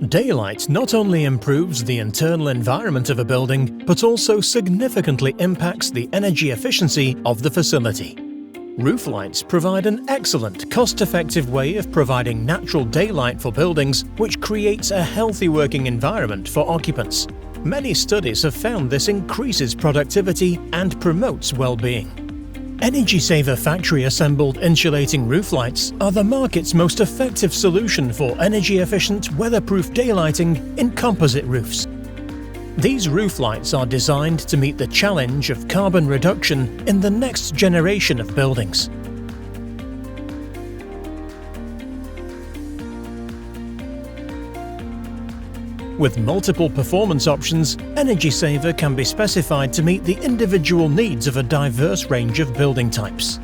Daylight not only improves the internal environment of a building, but also significantly impacts the energy efficiency of the facility. Roof lights provide an excellent, cost-effective way of providing natural daylight for buildings, which creates a healthy working environment for occupants. Many studies have found this increases productivity and promotes well-being. Energysaver factory-assembled insulating roof lights are the market's most effective solution for energy-efficient, weatherproof daylighting in composite roofs. These roof lights are designed to meet the challenge of carbon reduction in the next generation of buildings. With multiple performance options, Energysaver can be specified to meet the individual needs of a diverse range of building types.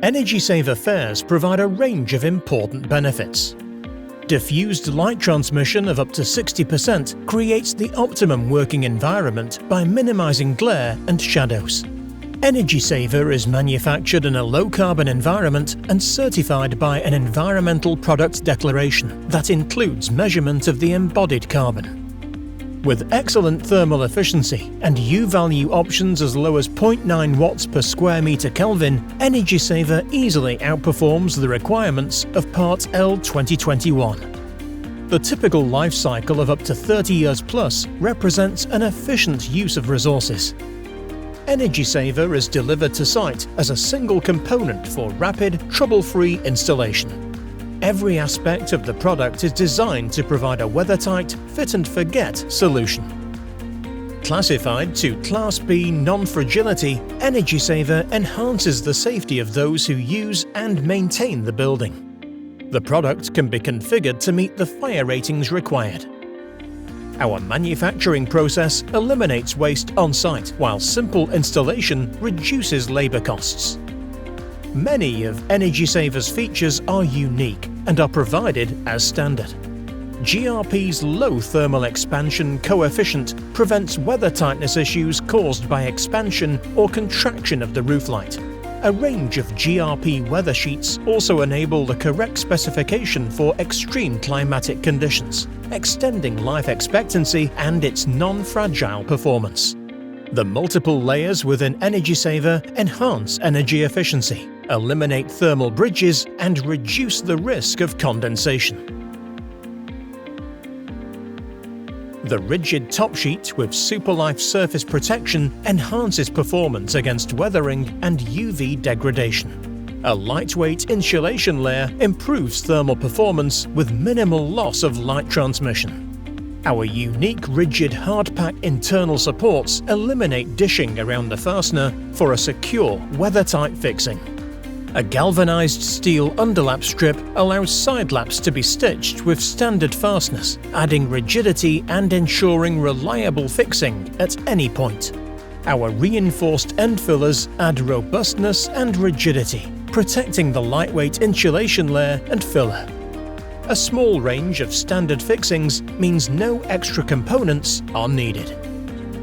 Energysaver FAIRs provide a range of important benefits. Diffused light transmission of up to 60% creates the optimum working environment by minimizing glare and shadows. Energysaver is manufactured in a low-carbon environment and certified by an environmental product declaration that includes measurement of the embodied carbon. With excellent thermal efficiency and U-value options as low as 0.9 watts per square meter Kelvin, Energysaver easily outperforms the requirements of Part L 2021. The typical life cycle of up to 30 years plus represents an efficient use of resources. Energysaver is delivered to site as a single component for rapid, trouble-free installation. Every aspect of the product is designed to provide a weather-tight, fit-and-forget solution. Classified to Class B non-fragility, Energysaver enhances the safety of those who use and maintain the building. The product can be configured to meet the fire ratings required. Our manufacturing process eliminates waste on-site, while simple installation reduces labor costs. Many of Energysaver's features are unique and are provided as standard. GRP's low thermal expansion coefficient prevents weather tightness issues caused by expansion or contraction of the roof light. A range of GRP weather sheets also enable the correct specification for extreme climatic conditions, extending life expectancy and its non-fragile performance. The multiple layers within Energysaver enhance energy efficiency, eliminate thermal bridges, and reduce the risk of condensation. The rigid top sheet with Superlife surface protection enhances performance against weathering and UV degradation. A lightweight insulation layer improves thermal performance with minimal loss of light transmission. Our unique rigid hard-pack internal supports eliminate dishing around the fastener for a secure, weather-tight fixing. A galvanized steel underlap strip allows side laps to be stitched with standard fasteners, adding rigidity and ensuring reliable fixing at any point. Our reinforced end fillers add robustness and rigidity, protecting the lightweight insulation layer and filler. A small range of standard fixings means no extra components are needed.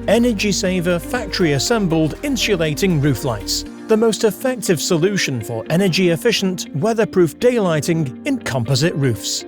Energysaver factory-assembled insulating roof lights, the most effective solution for energy-efficient, weatherproof daylighting in composite roofs.